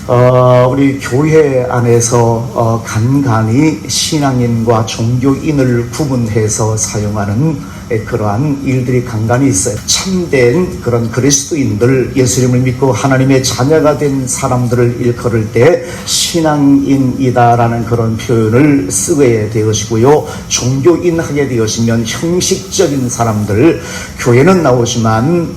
우리 교회 안에서 간간히 신앙인과 종교인을 구분해서 사용하는 그러한 일들이 간간히 있어요. 참된 그런 그리스도인들, 예수님을 믿고 하나님의 자녀가 된 사람들을 일컬을 때 신앙인이다라는 그런 표현을 쓰게 되어지고요. 종교인 하게 되어지면 형식적인 사람들, 교회는 나오지만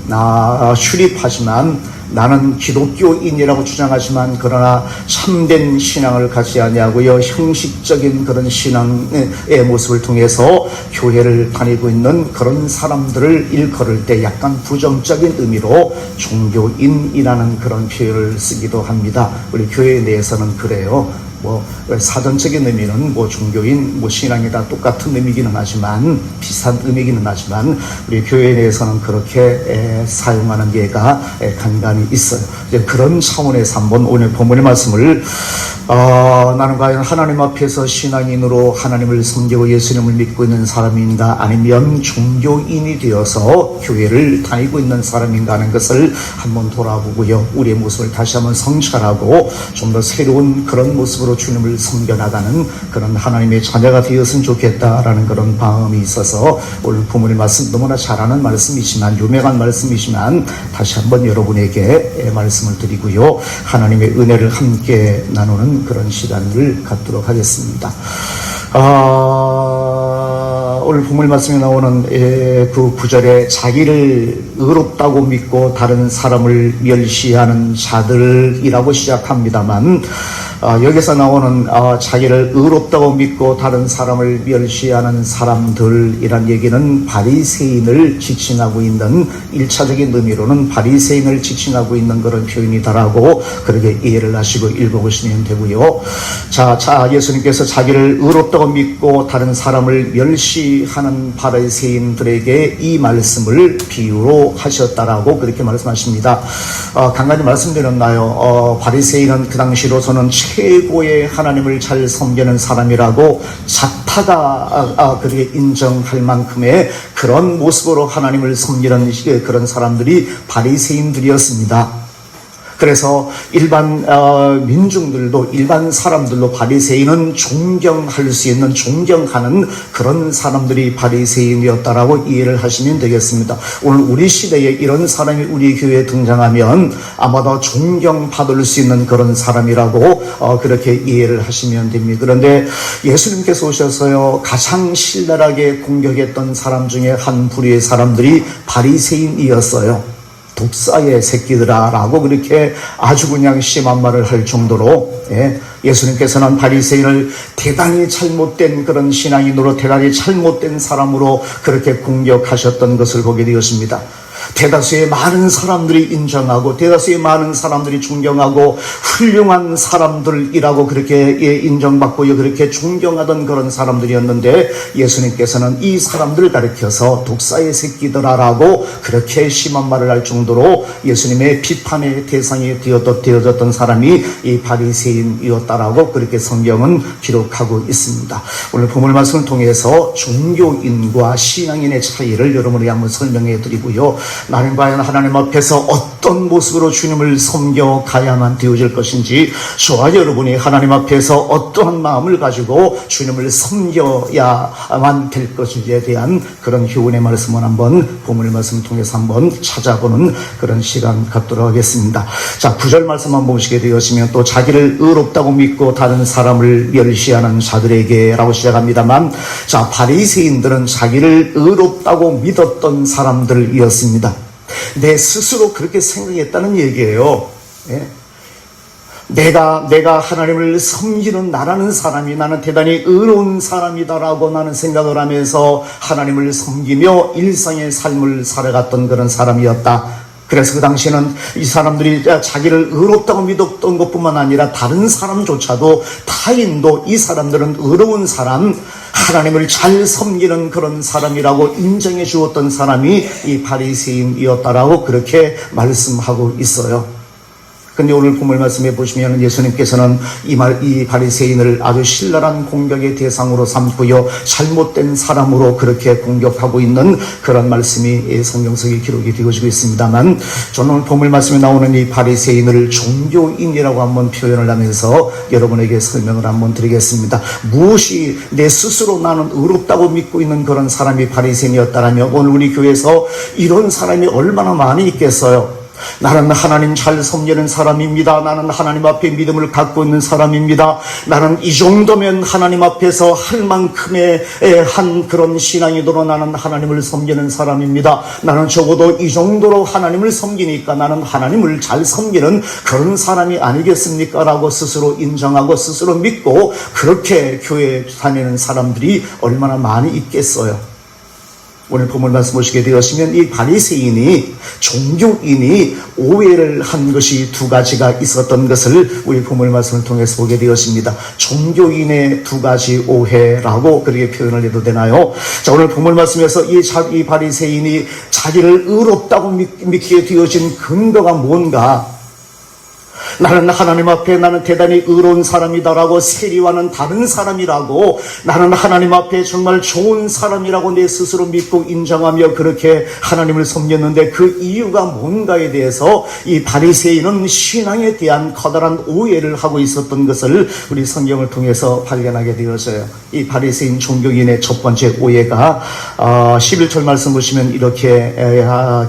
출입하지만 나는 기독교인이라고 주장하지만 그러나 참된 신앙을 갖지 아니하고요, 형식적인 그런 신앙의 모습을 통해서 교회를 다니고 있는 그런 사람들을 일컬을 때 약간 부정적인 의미로 종교인이라는 그런 표현을 쓰기도 합니다. 우리 교회 내에서는 그래요. 사전적인 의미는 종교인, 신앙이 다 똑같은 의미기는 하지만, 비슷한 의미기는 하지만, 우리 교회 내에서는 그렇게 사용하는 예가 간간히 있어요. 이제 그런 차원에서 한번 오늘 본문의 말씀을, 나는 과연 하나님 앞에서 신앙인으로 하나님을 섬기고 예수님을 믿고 있는 사람인가, 아니면 종교인이 되어서 교회를 다니고 있는 사람인가 하는 것을 한번 돌아보고요. 우리의 모습을 다시 한번 성찰하고 좀 더 새로운 그런 모습으로 주님을 섬겨나가는 그런 하나님의 자녀가 되었으면 좋겠다라는 그런 마음이 있어서 오늘 본문의 말씀, 너무나 잘 아는 말씀이지만, 유명한 말씀이지만 다시 한번 여러분에게 말씀을 드리고요, 하나님의 은혜를 함께 나누는 그런 시간을 갖도록 하겠습니다. 오늘 본문 말씀에 나오는 그 구절에 자기를 의롭다고 믿고 다른 사람을 멸시하는 자들이라고 시작합니다만, 여기서 나오는 자기를 의롭다고 믿고 다른 사람을 멸시하는 사람들이란 얘기는 바리새인을 지칭하고 있는, 1차적인 의미로는 바리새인을 지칭하고 있는 그런 표현이다라고 그렇게 이해를 하시고 읽어보시면 되고요. 자, 예수님께서 자기를 의롭다고 믿고 다른 사람을 멸시하는 바리새인들에게 이 말씀을 비유로 하셨다라고 그렇게 말씀하십니다. 간간히 말씀드렸나요? 바리새인은 그 당시로서는 최고의 하나님을 잘 섬기는 사람이라고 자타가 그렇게 인정할 만큼의 그런 모습으로 하나님을 섬기는 그런 사람들이 바리새인들이었습니다. 그래서 일반 민중들도, 일반 사람들도 바리새인은 존경할 수 있는, 존경하는 그런 사람들이 바리새인이었다라고 이해를 하시면 되겠습니다. 오늘 우리 시대에 이런 사람이 우리 교회에 등장하면 아마도 존경받을 수 있는 그런 사람이라고 그렇게 이해를 하시면 됩니다. 그런데 예수님께서 오셔서요, 가장 신랄하게 공격했던 사람 중에 한 부류의 사람들이 바리새인이었어요. 독사의 새끼들아 라고 그렇게 아주 그냥 심한 말을 할 정도로, 예수님께서는 바리새인을 대단히 잘못된 그런 신앙인으로, 대단히 잘못된 사람으로 그렇게 공격하셨던 것을 보게 되었습니다. 대다수의 많은 사람들이 인정하고, 대다수의 많은 사람들이 존경하고 훌륭한 사람들이라고 그렇게 인정받고 그렇게 존경하던 그런 사람들이었는데, 예수님께서는 이 사람들을 가리켜서 독사의 새끼들아라고 그렇게 심한 말을 할 정도로 예수님의 비판의 대상이 되어졌던 사람이 이 바리새인이었다라고 그렇게 성경은 기록하고 있습니다. 오늘 본문 말씀을 통해서 종교인과 신앙인의 차이를 여러분에게 한번 설명해 드리고요, 나는 과연 하나님 앞에서 어떤 모습으로 주님을 섬겨가야만 되어질 것인지, 저와 여러분이 하나님 앞에서 어떠한 마음을 가지고 주님을 섬겨야만 될 것인지에 대한 그런 교훈의 말씀을 한번 본문의 말씀을 통해서 한번 찾아보는 그런 시간 갖도록 하겠습니다. 자, 9절 말씀 한번 보시게 되었으면, 또 자기를 의롭다고 믿고 다른 사람을 멸시하는 자들에게 라고 시작합니다만, 자, 바리새인들은 자기를 의롭다고 믿었던 사람들이었습니다. 내 스스로 그렇게 생각했다는 얘기예요. 내가 하나님을 섬기는 나라는 사람이, 나는 대단히 의로운 사람이다라고 나는 생각을 하면서 하나님을 섬기며 일상의 삶을 살아갔던 그런 사람이었다. 그래서 그 당시에는 이 사람들이 자기를 의롭다고 믿었던 것뿐만 아니라 다른 사람조차도, 타인도 이 사람들은 의로운 사람, 하나님을 잘 섬기는 그런 사람이라고 인정해 주었던 사람이 이 바리새인이었다라고 그렇게 말씀하고 있어요. 근데 오늘 본문 말씀에 보시면 예수님께서는 이 바리새인을 아주 신랄한 공격의 대상으로 삼고요, 잘못된 사람으로 그렇게 공격하고 있는 그런 말씀이 성경 속에 기록이 되어지고 있습니다만, 저는 오늘 본문 말씀에 나오는 이 바리새인을 종교인이라고 한번 표현을 하면서 여러분에게 설명을 한번 드리겠습니다. 무엇이 내 스스로 나는 의롭다고 믿고 있는 그런 사람이 바리새인이었다라면 오늘 우리 교회에서 이런 사람이 얼마나 많이 있겠어요. 나는 하나님 잘 섬기는 사람입니다. 나는 하나님 앞에 믿음을 갖고 있는 사람입니다. 나는 이 정도면 하나님 앞에서 할 만큼의 한 그런 신앙이도록 나는 하나님을 섬기는 사람입니다. 나는 적어도 이 정도로 하나님을 섬기니까 나는 하나님을 잘 섬기는 그런 사람이 아니겠습니까? 라고 스스로 인정하고 스스로 믿고 그렇게 교회에 다니는 사람들이 얼마나 많이 있겠어요. 오늘 본문 말씀 보시게 되었으면 이 바리새인이, 종교인이 오해를 한 것이 두 가지가 있었던 것을 우리 본문 말씀을 통해서 보게 되었습니다. 종교인의 두 가지 오해라고 그렇게 표현을 해도 되나요? 자, 오늘 본문 말씀에서 이 바리새인이 자기를 의롭다고 믿게 되어진 근거가 뭔가? 나는 하나님 앞에 나는 대단히 의로운 사람이다라고, 세리와는 다른 사람이라고, 나는 하나님 앞에 정말 좋은 사람이라고 내 스스로 믿고 인정하며 그렇게 하나님을 섬겼는데 그 이유가 뭔가에 대해서 이 바리새인은 신앙에 대한 커다란 오해를 하고 있었던 것을 우리 성경을 통해서 발견하게 되어져요. 이 바리새인 종교인의 첫 번째 오해가 11절 말씀 보시면 이렇게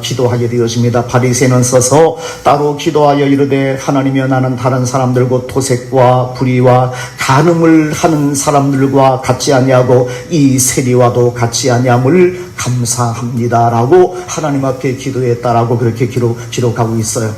기도하게 되어집니다. 바리새인은 서서 따로 기도하여 이르되 하나님이여 나는 다른 사람들 곧 도색과 불의와 간음을 하는 사람들과 같지 아니하고 이 세리와도 같지 아니함을 감사합니다라고 하나님 앞에 기도했다라고 그렇게 기록하고 있어요.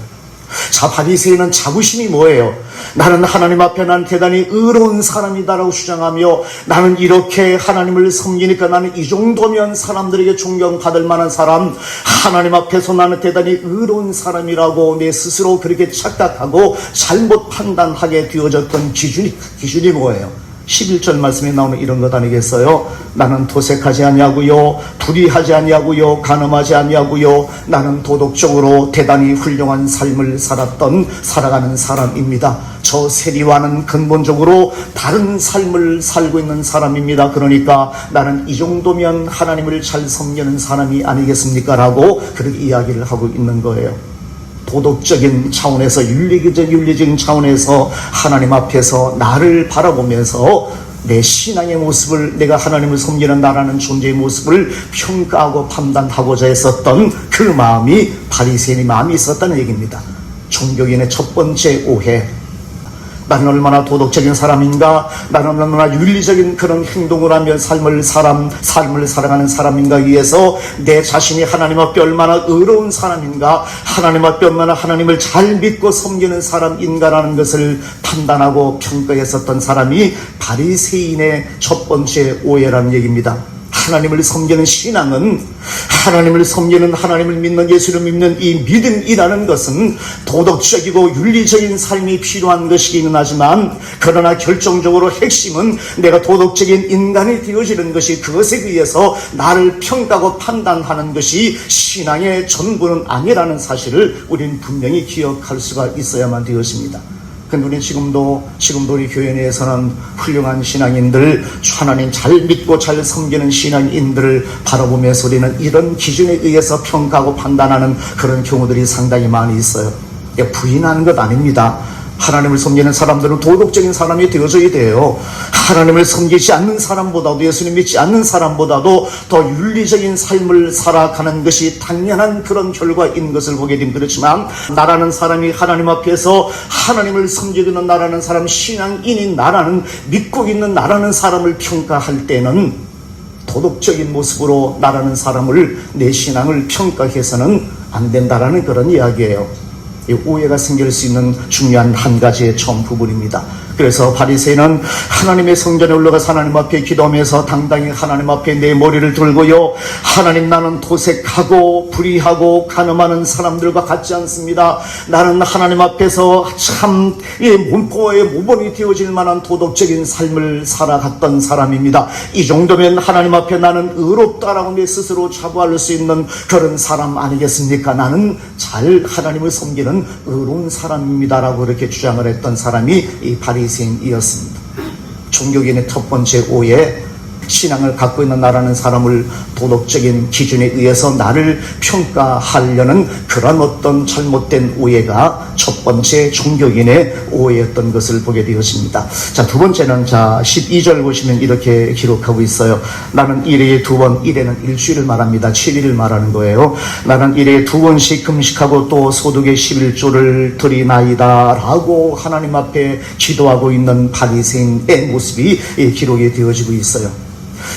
자, 바리새인은 자부심이 뭐예요? 나는 하나님 앞에 난 대단히 의로운 사람이다라고 주장하며 나는 이렇게 하나님을 섬기니까 나는 이 정도면 사람들에게 존경받을 만한 사람, 하나님 앞에서 나는 대단히 의로운 사람이라고 내 스스로 그렇게 착각하고 잘못 판단하게 되어졌던 기준이 뭐예요? 11절 말씀에 나오는 이런 것 아니겠어요? 나는 도색하지 아니하고요, 불의하지 아니하고요, 간음하지 아니하고요, 나는 도덕적으로 대단히 훌륭한 삶을 살아가는 사람입니다. 저 세리와는 근본적으로 다른 삶을 살고 있는 사람입니다. 그러니까 나는 이 정도면 하나님을 잘 섬기는 사람이 아니겠습니까? 라고 그렇게 이야기를 하고 있는 거예요. 도덕적인 차원에서, 윤리적인 차원에서 하나님 앞에서 나를 바라보면서 내 신앙의 모습을, 내가 하나님을 섬기는 나라는 존재의 모습을 평가하고 판단하고자 했었던 그 마음이 바리새인의 마음이 있었다는 얘기입니다. 종교인의 첫 번째 오해, 나는 얼마나 도덕적인 사람인가, 나는 얼마나 윤리적인 그런 행동을 하며 삶을 살아가는 사람인가 위해서 내 자신이 하나님 앞에 얼마나 의로운 사람인가, 하나님 앞에 얼마나 하나님을 잘 믿고 섬기는 사람인가라는 것을 판단하고 평가했었던 사람이 바리새인의 첫 번째 오해라는 얘기입니다. 하나님을 섬기는 신앙은, 하나님을 섬기는, 하나님을 믿는, 예수를 믿는 이 믿음이라는 것은 도덕적이고 윤리적인 삶이 필요한 것이기는 하지만, 그러나 결정적으로 핵심은 내가 도덕적인 인간이 되어지는 것이, 그것에 의해서 나를 평가하고 판단하는 것이 신앙의 전부는 아니라는 사실을 우리는 분명히 기억할 수가 있어야만 되었습니다. 근데 우리 지금도 우리 교회 내에서는 훌륭한 신앙인들, 하나님 잘 믿고 잘 섬기는 신앙인들을 바라보면서 우리는 이런 기준에 의해서 평가하고 판단하는 그런 경우들이 상당히 많이 있어요. 부인하는 것 아닙니다. 하나님을 섬기는 사람들은 도덕적인 사람이 되어져야 돼요. 하나님을 섬기지 않는 사람보다도, 예수님 믿지 않는 사람보다도 더 윤리적인 삶을 살아가는 것이 당연한 그런 결과인 것을 보게 됩니다. 그렇지만 나라는 사람이 하나님 앞에서 하나님을 섬기고 있는 나라는 사람, 신앙인인 나라는, 믿고 있는 나라는 사람을 평가할 때는 도덕적인 모습으로 나라는 사람을, 내 신앙을 평가해서는 안 된다라는 그런 이야기예요. 이 오해가 생길 수 있는 중요한 한 가지의 처음 부분입니다. 그래서 바리새인은 하나님의 성전에 올라가서 하나님 앞에 기도하면서 당당히 하나님 앞에 내 머리를 들고요, 하나님, 나는 도색하고 불의하고 간음하는 사람들과 같지 않습니다. 나는 하나님 앞에서 참 문포의 모범이 되어질 만한 도덕적인 삶을 살아갔던 사람입니다. 이 정도면 하나님 앞에 나는 의롭다라고 내 스스로 자부할 수 있는 그런 사람 아니겠습니까? 나는 잘 하나님을 섬기는 의로운 사람입니다라고 이렇게 주장을 했던 사람이 이 바리새인이었습니다. 종교개인의 첫 번째 오해, 신앙을 갖고 있는 나라는 사람을 도덕적인 기준에 의해서 나를 평가하려는 그런 어떤 잘못된 오해가 첫 번째 종교개인의 오해였던 것을 보게 되었습니다. 자, 두 번째는 12절 보시면 이렇게 기록하고 있어요. 나는 일회에 2번, 일회는 일주일을 말합니다. 7일을 말하는 거예요. 나는 일회에 2번씩 금식하고 또 소득의 11조를 드리나이다 라고 하나님 앞에 기도하고 있는 바리새인의 모습이 기록이 되어지고 있어요.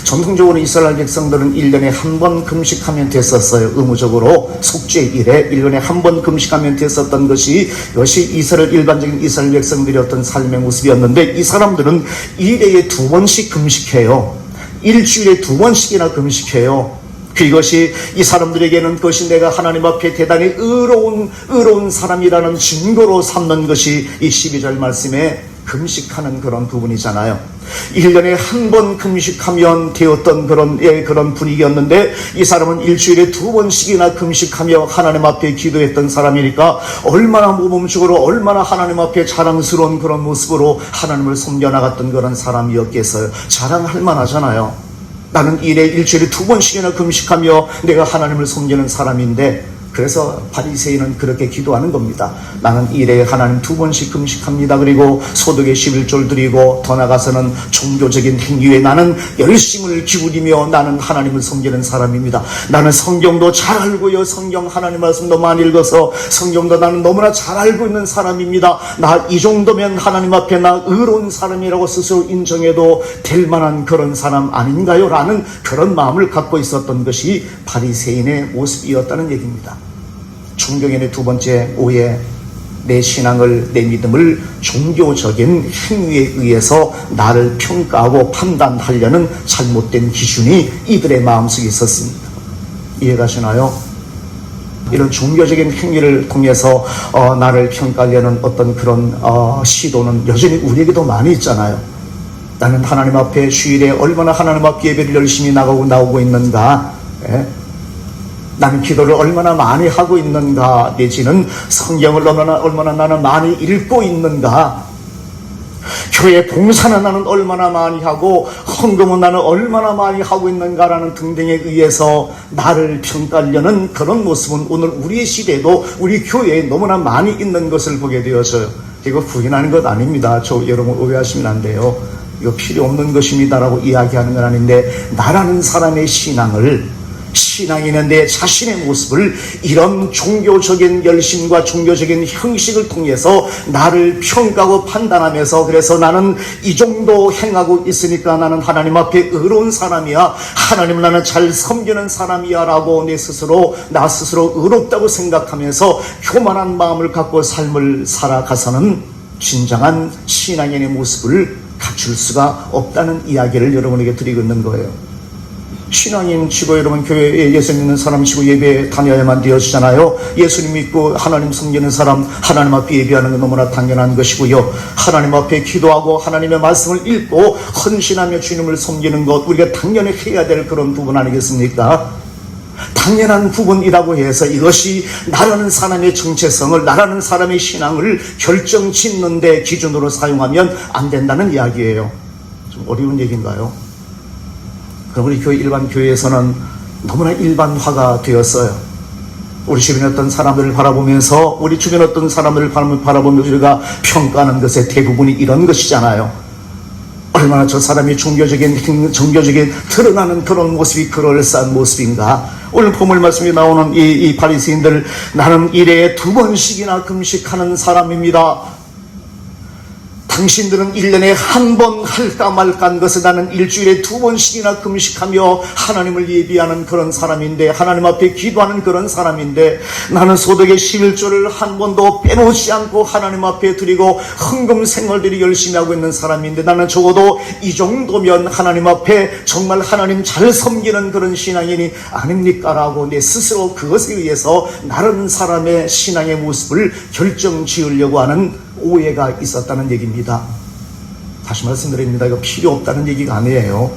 전통적으로 이스라엘 백성들은 1년에 한 번 금식하면 됐었어요. 의무적으로 속죄일에 1년에 한 번 금식하면 됐었던 것이, 이것이 일반적인 이스라엘 백성들의 어떤 삶의 모습이었는데, 이 사람들은 1회에 2번씩 금식해요. 일주일에 2번씩이나 금식해요. 그것이 이 사람들에게는 그것이 내가 하나님 앞에 대단히 의로운 사람이라는 증거로 삼는 것이 이 12절 말씀에 금식하는 그런 부분이잖아요. 1년에 한 번 금식하면 되었던 그런 분위기였는데, 이 사람은 일주일에 2번씩이나 금식하며 하나님 앞에 기도했던 사람이니까 얼마나 모범적으로, 얼마나 하나님 앞에 자랑스러운 그런 모습으로 하나님을 섬겨나갔던 그런 사람이었겠어요. 자랑할 만하잖아요. 나는 일주일에 2번씩이나 금식하며 내가 하나님을 섬기는 사람인데, 그래서 바리새인은 그렇게 기도하는 겁니다. 나는 일회에 하나님 2번씩 금식합니다. 그리고 소득의 11조를 드리고 더 나아가서는 종교적인 행위에 나는 열심을 기울이며 나는 하나님을 섬기는 사람입니다. 나는 성경도 잘 알고요, 성경 하나님 말씀도 많이 읽어서 성경도 나는 너무나 잘 알고 있는 사람입니다. 나 이 정도면 하나님 앞에 나 의로운 사람이라고 스스로 인정해도 될 만한 그런 사람 아닌가요? 라는 그런 마음을 갖고 있었던 것이 바리새인의 모습이었다는 얘기입니다. 종교개인의 두 번째 오해, 내 신앙을, 내 믿음을 종교적인 행위에 의해서 나를 평가하고 판단하려는 잘못된 기준이 이들의 마음속에 있었습니다. 이해가시나요? 이런 종교적인 행위를 통해서 나를 평가하려는 어떤 그런 시도는 여전히 우리에게도 많이 있잖아요. 나는 하나님 앞에 주일에 얼마나 하나님 앞에 예배를 열심히 나오고 있는가, 나는 기도를 얼마나 많이 하고 있는가, 내지는 성경을 얼마나 나는 많이 읽고 있는가, 교회 봉사는 나는 얼마나 많이 하고 헌금은 나는 얼마나 많이 하고 있는가라는 등등에 의해서 나를 평가하려는 그런 모습은 오늘 우리의 시대에도 우리 교회에 너무나 많이 있는 것을 보게 되어서요. 이거 부인하는 것 아닙니다. 여러분 오해하시면 안 돼요. 이거 필요 없는 것입니다라고 이야기하는 건 아닌데, 나라는 사람의 신앙인은 내 자신의 모습을 이런 종교적인 열심과 종교적인 형식을 통해서 나를 평가하고 판단하면서, 그래서 나는 이 정도 행하고 있으니까 나는 하나님 앞에 의로운 사람이야, 하나님을 나는 잘 섬기는 사람이야 라고 나 스스로 의롭다고 생각하면서 교만한 마음을 갖고 삶을 살아가서는 진정한 신앙인의 모습을 갖출 수가 없다는 이야기를 여러분에게 드리고 있는 거예요. 신앙인 치고 여러분 교회에 예수 믿는 사람 치고 예배 다녀야만 되어지잖아요. 예수님 믿고 하나님 섬기는 사람 하나님 앞에 예배하는 건 너무나 당연한 것이고요. 하나님 앞에 기도하고 하나님의 말씀을 읽고 헌신하며 주님을 섬기는 것, 우리가 당연히 해야 될 그런 부분 아니겠습니까? 당연한 부분이라고 해서 이것이 나라는 사람의 정체성을, 나라는 사람의 신앙을 결정짓는 데 기준으로 사용하면 안 된다는 이야기예요. 좀 어려운 얘기인가요? 그럼 우리 일반 교회에서는 너무나 일반화가 되었어요. 우리 주변 어떤 사람들을 바라보면서, 우리 주변 어떤 사람들을 바라보면서 우리가 평가하는 것의 대부분이 이런 것이잖아요. 얼마나 저 사람이 종교적인 드러나는 그런 모습이 그럴싸한 모습인가. 오늘 본문 말씀에 나오는 이 바리새인들, 나는 일회에 2번씩이나 금식하는 사람입니다. 당신들은 1년에 한 번 할까 말까 한 것을 나는 일주일에 2번씩이나 금식하며 하나님을 예비하는 그런 사람인데, 하나님 앞에 기도하는 그런 사람인데, 나는 소득의 11조를 한 번도 빼놓지 않고 하나님 앞에 드리고 헌금 생활들이 열심히 하고 있는 사람인데, 나는 적어도 이 정도면 하나님 앞에 정말 하나님 잘 섬기는 그런 신앙인이 아닙니까? 라고 내 스스로 그것에 의해서 다른 사람의 신앙의 모습을 결정 지으려고 하는 오해가 있었다는 얘기입니다. 다시 말씀드립니다. 이거 필요 없다는 얘기가 아니에요.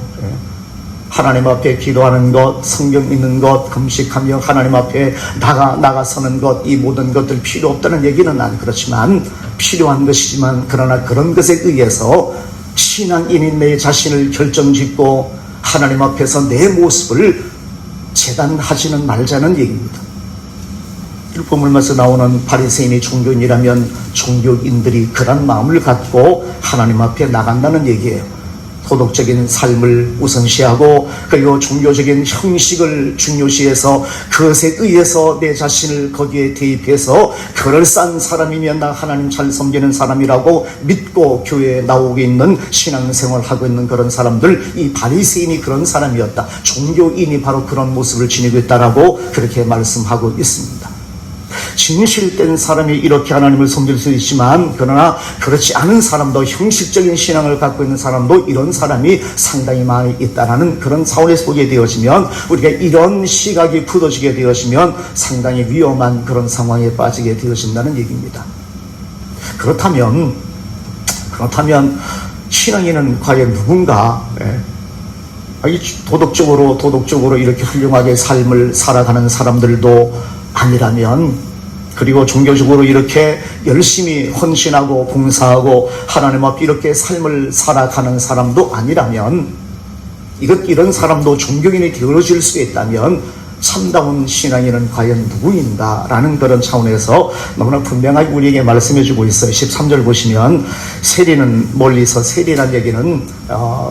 하나님 앞에 기도하는 것, 성경 읽는 것, 금식하며 하나님 앞에 나가서는 것, 이 모든 것들 필요 없다는 얘기는 안 그렇지만 필요한 것이지만, 그러나 그런 것에 의해서 신앙인인 내 자신을 결정짓고 하나님 앞에서 내 모습을 재단하지는 말자는 얘기입니다. 본문에서 나오는 바리새인이 종교인이라면 종교인들이 그런 마음을 갖고 하나님 앞에 나간다는 얘기예요. 도덕적인 삶을 우선시하고 그리고 종교적인 형식을 중요시해서 그것에 의해서 내 자신을 거기에 대입해서 그럴싸한 사람이면 나 하나님 잘 섬기는 사람이라고 믿고 교회에 나오고 있는 신앙생활을 하고 있는 그런 사람들, 이 바리새인이 그런 사람이었다. 종교인이 바로 그런 모습을 지니고 있다라고 그렇게 말씀하고 있습니다. 진실된 사람이 이렇게 하나님을 섬길 수 있지만, 그러나 그렇지 않은 사람도, 형식적인 신앙을 갖고 있는 사람도 이런 사람이 상당히 많이 있다라는 그런 차원에서 보게 되어지면, 우리가 이런 시각이 굳어지게 되어지면 상당히 위험한 그런 상황에 빠지게 되어진다는 얘기입니다. 그렇다면 신앙인은 과연 누군가? 도덕적으로 이렇게 훌륭하게 삶을 살아가는 사람들도 아니라면, 그리고 종교적으로 이렇게 열심히 헌신하고 봉사하고 하나님 앞에 이렇게 삶을 살아가는 사람도 아니라면, 이런 사람도 종교인이 되어질 수 있다면 참다운 신앙인은 과연 누구인가? 라는 그런 차원에서 너무나 분명하게 우리에게 말씀해 주고 있어요. 13절 보시면, 세리는 멀리서, 세리란 얘기는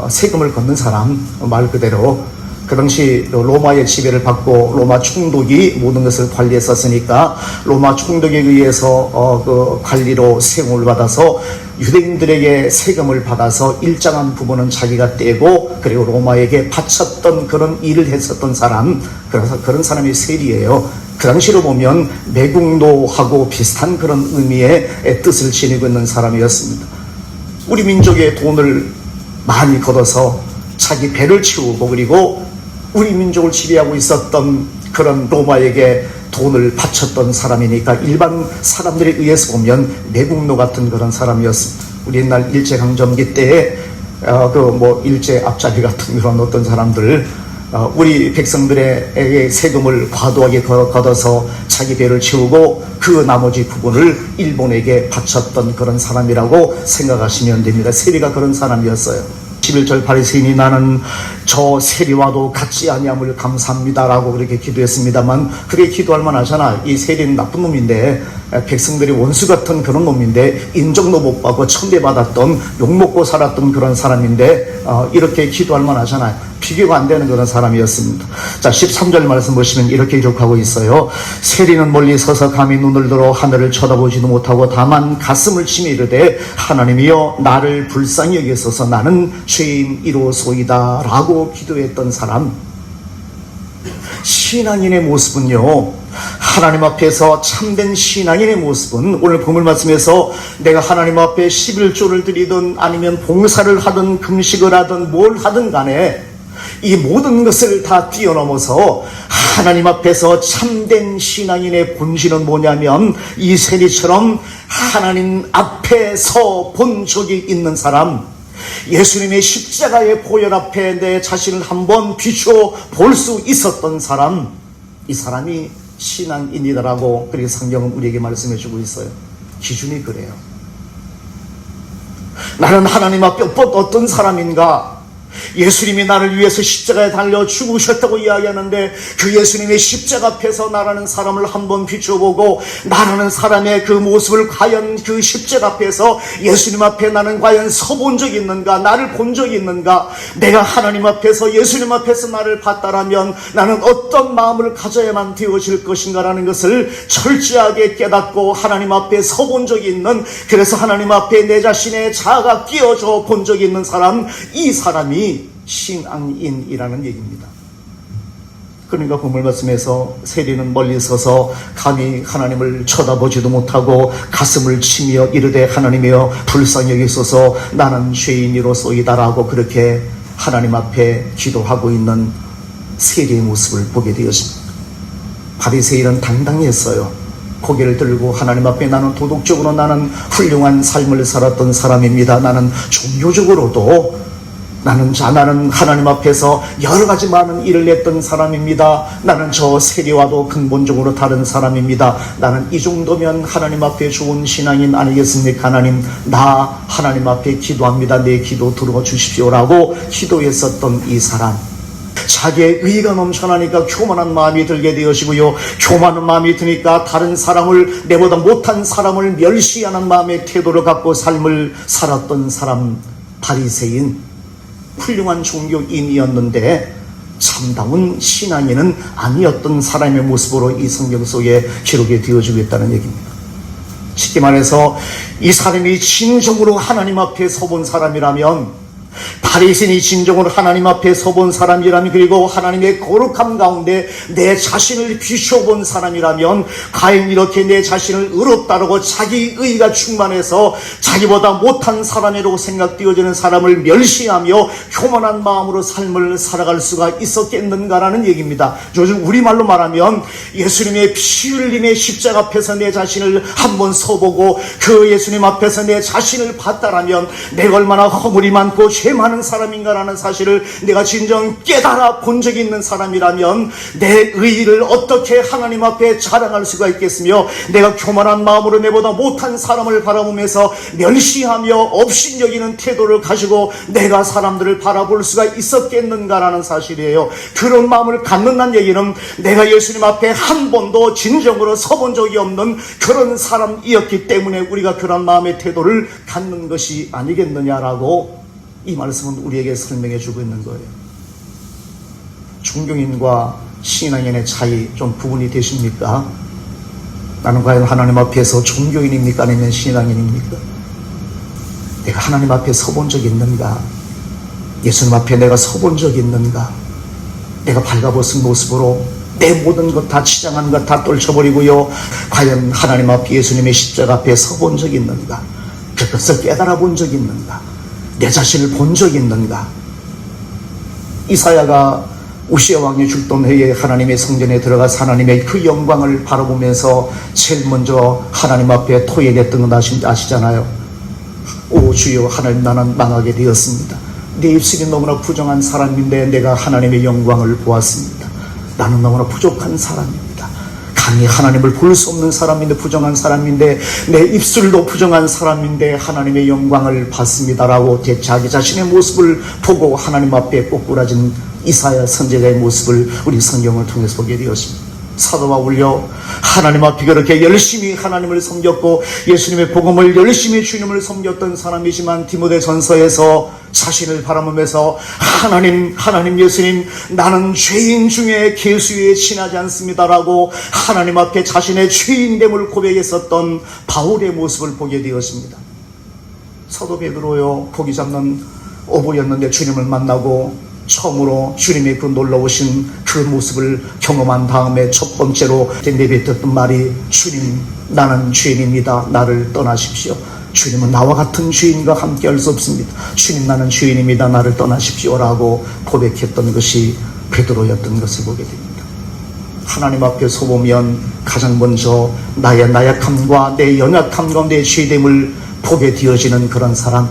세금을 걷는 사람, 말 그대로 그 당시 로마의 지배를 받고 로마 총독이 모든 것을 관리했었으니까 로마 총독에 의해서 그 관리로 세금을 받아서 유대인들에게 세금을 받아서 일정한 부분은 자기가 떼고 그리고 로마에게 바쳤던 그런 일을 했었던 사람, 그래서 그런 사람이 세리예요. 그 당시로 보면 매국노하고 비슷한 그런 의미의 뜻을 지니고 있는 사람이었습니다. 우리 민족의 돈을 많이 걷어서 자기 배를 채우고 그리고 우리 민족을 지배하고 있었던 그런 로마에게 돈을 바쳤던 사람이니까 일반 사람들에 의해서 보면 매국노 같은 그런 사람이었습니다. 우리 옛날 일제강점기 때에 일제 앞자리 같은 그런 어떤 사람들, 우리 백성들에게 세금을 과도하게 걷어서 자기 배를 채우고 그 나머지 부분을 일본에게 바쳤던 그런 사람이라고 생각하시면 됩니다. 세리가 그런 사람이었어요. 11절 바리새인이 나는 저 세리와도 같지 아니함을 감사합니다라고 그렇게 기도했습니다만, 그렇게 기도할 만하잖아. 이 세리는 나쁜 놈인데, 백성들이 원수 같은 그런 놈인데, 인정도 못 받고 천대받았던, 욕먹고 살았던 그런 사람인데 이렇게 기도할 만하잖아요. 비교가 안 되는 그런 사람이었습니다. 자, 13절 말씀 보시면 이렇게 기록하고 있어요. 세리는 멀리 서서 감히 눈을 들어 하늘을 쳐다보지도 못하고 다만 가슴을 치며 이르되 하나님이여 나를 불쌍히 여기소서, 나는 죄인이로소이다 라고 기도했던 사람. 신앙인의 모습은요, 하나님 앞에서 참된 신앙인의 모습은 오늘 본문 말씀에서 내가 하나님 앞에 11조를 드리든 아니면 봉사를 하든 금식을 하든 뭘 하든 간에 이 모든 것을 다 뛰어넘어서 하나님 앞에서 참된 신앙인의 본질은 뭐냐면, 이 세리처럼 하나님 앞에서 본 적이 있는 사람, 예수님의 십자가의 보혈 앞에 내 자신을 한번 비추어 볼 수 있었던 사람, 이 사람이 신앙인이다라고 그렇게 성경은 우리에게 말씀해 주고 있어요. 기준이 그래요. 나는 하나님 앞에 어떤 사람인가? 예수님이 나를 위해서 십자가에 달려 죽으셨다고 이야기하는데 그 예수님의 십자가 앞에서 나라는 사람을 한번 비춰보고 나라는 사람의 그 모습을 과연 그 십자가 앞에서 예수님 앞에 나는 과연 서본 적이 있는가, 나를 본 적이 있는가, 내가 하나님 앞에서 예수님 앞에서 나를 봤다라면 나는 어떤 마음을 가져야만 되어질 것인가라는 것을 철저하게 깨닫고 하나님 앞에 서본 적이 있는, 그래서 하나님 앞에 내 자신의 자아가 끼어져 본 적이 있는 사람, 이 사람이 신앙인이라는 얘기입니다. 그러니까 본문 말씀에서 세리는 멀리 서서 감히 하나님을 쳐다보지도 못하고 가슴을 치며 이르되 하나님이여 불쌍히 여기소서 나는 죄인이로소이다라고 그렇게 하나님 앞에 기도하고 있는 세리의 모습을 보게 되었습니다. 바리새인은 당당했어요. 고개를 들고 하나님 앞에 나는 도덕적으로 나는 훌륭한 삶을 살았던 사람입니다. 나는 종교적으로도 나는 하나님 앞에서 여러 가지 많은 일을 했던 사람입니다. 나는 저 세리와도 근본적으로 다른 사람입니다. 나는 이 정도면 하나님 앞에 좋은 신앙인 아니겠습니까? 하나님, 나 하나님 앞에 기도합니다. 내 기도 들어주십시오라고 기도했었던 이 사람, 자기의 의의가 넘쳐나니까 교만한 마음이 들게 되어지고요, 교만한 마음이 드니까 다른 사람을, 내보다 못한 사람을 멸시하는 마음의 태도를 갖고 삶을 살았던 사람, 바리새인, 훌륭한 종교인이었는데 참다운 신앙인은 아니었던 사람의 모습으로 이 성경 속에 기록이 되어지고 있다는 얘기입니다. 쉽게 말해서 이 사람이 진정으로 하나님 앞에 서본 사람이라면, 바리새인이 진정으로 하나님 앞에 서본 사람이라면, 그리고 하나님의 거룩함 가운데 내 자신을 비춰본 사람이라면 과연 이렇게 내 자신을 의롭다라고 자기 의의가 충만해서 자기보다 못한 사람이라고 생각되어지는 사람을 멸시하며 교만한 마음으로 삶을 살아갈 수가 있었겠는가라는 얘기입니다. 요즘 우리말로 말하면 예수님의 피 흘림의 십자가 앞에서 내 자신을 한번 서보고 그 예수님 앞에서 내 자신을 봤다라면 내가 얼마나 허물이 많고 죄 많은 사람인가라는 사실을 내가 진정 깨달아 본 적이 있는 사람이라면 내 의의를 어떻게 하나님 앞에 자랑할 수가 있겠으며, 내가 교만한 마음으로 내보다 못한 사람을 바라보면서 멸시하며 업신여기는 태도를 가지고 내가 사람들을 바라볼 수가 있었겠는가라는 사실이에요. 그런 마음을 갖는다는 얘기는 내가 예수님 앞에 한 번도 진정으로 서본 적이 없는 그런 사람이었기 때문에 우리가 그런 마음의 태도를 갖는 것이 아니겠느냐라고 이 말씀은 우리에게 설명해 주고 있는 거예요. 종교인과 신앙인의 차이 좀 구분이 되십니까? 나는 과연 하나님 앞에서 종교인입니까? 아니면 신앙인입니까? 내가 하나님 앞에 서본 적이 있는가? 예수님 앞에 내가 서본 적이 있는가? 내가 발가벗은 모습으로 내 모든 것 다 치장한 것 다 떨쳐버리고요, 과연 하나님 앞에 예수님의 십자가 앞에 서본 적이 있는가? 그것을 깨달아 본 적이 있는가? 내 자신을 본 적이 있는가? 이사야가 우시야 왕이 죽던 해에 하나님의 성전에 들어가서 하나님의 그 영광을 바라보면서 제일 먼저 하나님 앞에 토해냈던 건 아시잖아요. 오 주여 하나님, 나는 망하게 되었습니다. 내 입술이 너무나 부정한 사람인데 내가 하나님의 영광을 보았습니다. 나는 너무나 부족한 사람입니다. 감히 하나님을 볼 수 없는 사람인데, 부정한 사람인데, 내 입술도 부정한 사람인데 하나님의 영광을 봤습니다라고 자기 자신의 모습을 보고 하나님 앞에 꼬꾸라진 이사야 선지자의 모습을 우리 성경을 통해서 보게 되었습니다. 사도 바울요, 하나님 앞에 그렇게 열심히 하나님을 섬겼고 예수님의 복음을 열심히 주님을 섬겼던 사람이지만 디모데전서에서 자신을 바라보면서 하나님 예수님, 나는 죄인 중에 계수에 지나지 않습니다라고 하나님 앞에 자신의 죄인됨을 고백했었던 바울의 모습을 보게 되었습니다. 사도 베드로요, 고기 잡는 어부였는데 주님을 만나고 처음으로 주님의 그 놀라우신 그 모습을 경험한 다음에 첫 번째로 내뱉었던 말이, 주님, 나는 죄인입니다. 나를 떠나십시오. 주님은 나와 같은 죄인과 함께 할 수 없습니다. 주님, 나는 죄인입니다. 나를 떠나십시오라고 고백했던 것이 베드로였던 것을 보게 됩니다. 하나님 앞에 서보면 가장 먼저 나의 나약함과 내 연약함과 내 죄됨을 보게 되어지는 그런 사람,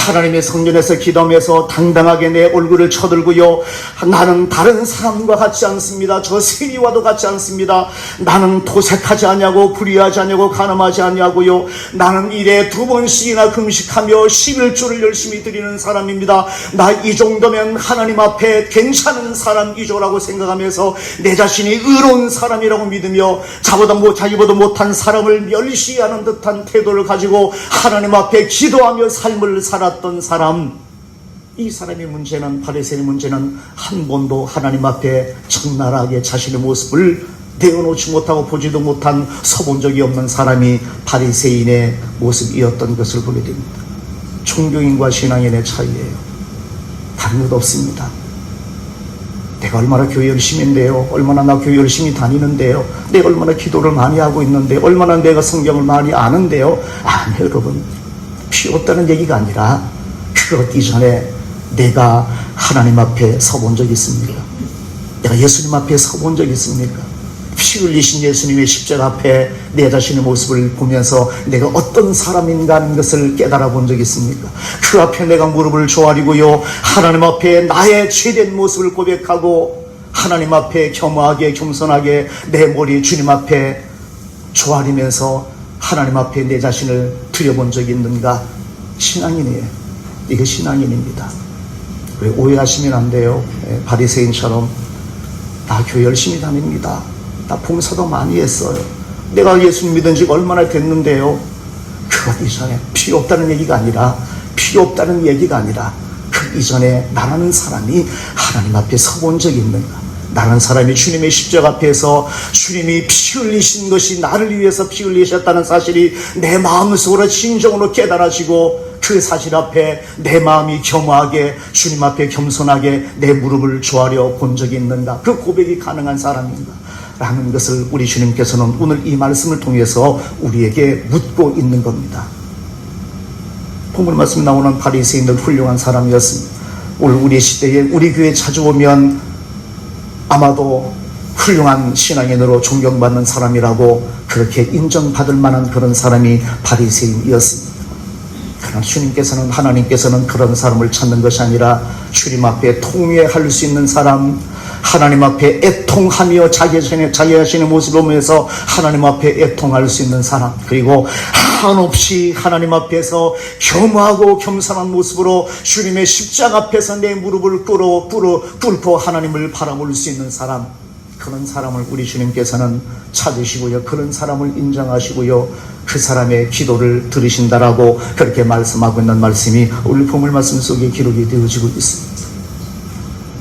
하나님의 성전에서 기도하면서 당당하게 내 얼굴을 쳐들고요, 나는 다른 사람과 같지 않습니다. 저 세리와도 같지 않습니다. 나는 토색하지 않냐고, 불의하지 않냐고, 간음하지 않냐고요. 나는 일에 2번씩이나 금식하며 11조를 열심히 드리는 사람입니다. 나 이 정도면 하나님 앞에 괜찮은 사람이죠라고 생각하면서 내 자신이 의로운 사람이라고 믿으며 자기보다 못한 사람을 멸시하는 듯한 태도를 가지고 하나님 앞에 기도하며 삶을 살았던 사람, 이 사람의 문제는, 바리새인의 문제는 한 번도 하나님 앞에 적나라하게 자신의 모습을 내어놓지 못하고 보지도 못한, 서본 적이 없는 사람이 바리새인의 모습이었던 것을 보게 됩니다. 종교인과 신앙인의 차이예요. 다른 것 없습니다. 내가 얼마나 교회 열심히 했는데요, 얼마나 나 교회 열심히 다니는데요, 내가 얼마나 기도를 많이 하고 있는데, 얼마나 내가 성경을 많이 아는데요. 아니 여러분, 필요 없다는 얘기가 아니라 그것 이전에 내가 하나님 앞에 서본 적이 있습니까? 내가 예수님 앞에 서본 적이 있습니까? 피 흘리신 예수님의 십자가 앞에 내 자신의 모습을 보면서 내가 어떤 사람인가 하는 것을 깨달아 본 적이 있습니까? 그 앞에 내가 무릎을 조아리고요, 하나님 앞에 나의 죄된 모습을 고백하고 하나님 앞에 겸허하게 겸손하게 내 머리 주님 앞에 조아리면서 하나님 앞에 내 자신을 드려본 적이 있는가? 신앙인이에요. 이게 신앙인입니다. 왜 오해하시면 안 돼요. 바리새인처럼 나 교회 열심히 다닙니다, 나 봉사도 많이 했어요, 내가 예수님 믿은 지 얼마나 됐는데요. 그것 이전에 필요 없다는 얘기가 아니라 그 이전에 나라는 사람이 하나님 앞에 서본 적이 있는가? 나라는 사람이 주님의 십자가 앞에서 주님이 피 흘리신 것이 나를 위해서 피 흘리셨다는 사실이 내 마음속으로 진정으로 깨달아지고, 그 사실 앞에 내 마음이 겸허하게 주님 앞에 겸손하게 내 무릎을 조아려 본 적이 있는가? 그 고백이 가능한 사람인가? 라는 것을 우리 주님께서는 오늘 이 말씀을 통해서 우리에게 묻고 있는 겁니다. 본문 말씀 나오는 바리새인들 훌륭한 사람이었습니다. 오늘 우리 시대에 우리 교회에 자주 오면 아마도 훌륭한 신앙인으로 존경받는 사람이라고 그렇게 인정받을 만한 그런 사람이 바리새인이었습니다. 그러나 주님께서는, 하나님께서는 그런 사람을 찾는 것이 아니라 주님 앞에 통회할 수 있는 사람, 하나님 앞에 애통하며 자기 자신의 모습을 보면서 하나님 앞에 애통할 수 있는 사람, 그리고 한없이 하나님 앞에서 겸허하고 겸손한 모습으로 주님의 십자가 앞에서 내 무릎을 꿇고 하나님을 바라볼 수 있는 사람, 그런 사람을 우리 주님께서는 찾으시고요, 그런 사람을 인정하시고요, 그 사람의 기도를 들으신다라고 그렇게 말씀하고 있는 말씀이 오늘 본문 말씀 속에 기록이 되어지고 있습니다.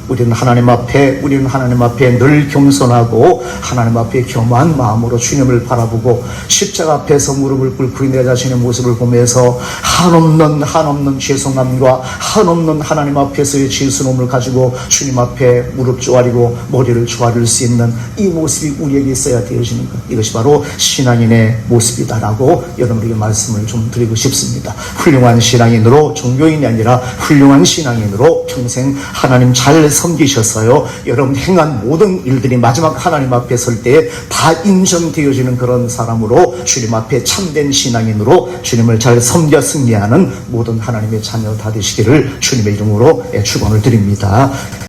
우리는 하나님 앞에 늘 겸손하고 하나님 앞에 겸허한 마음으로 주님을 바라보고 십자가 앞에서 무릎을 꿇고 내 자신의 모습을 보면서 한없는 죄송함과 한없는 하나님 앞에서의 죄스러움을 가지고 주님 앞에 무릎 조아리고 머리를 조아릴 수 있는 이 모습이 우리에게 있어야 되어지는 것, 이것이 바로 신앙인의 모습이다라고 여러분에게 말씀을 좀 드리고 싶습니다. 훌륭한 신앙인으로, 종교인이 아니라 훌륭한 신앙인으로 평생 하나님 잘 섬기셨어요. 여러분 행한 모든 일들이 마지막 하나님 앞에 설 때 다 인정되어지는 그런 사람으로, 주님 앞에 참된 신앙인으로 주님을 잘 섬겨 승리하는 모든 하나님의 자녀 다 되시기를 주님의 이름으로 축원을 드립니다.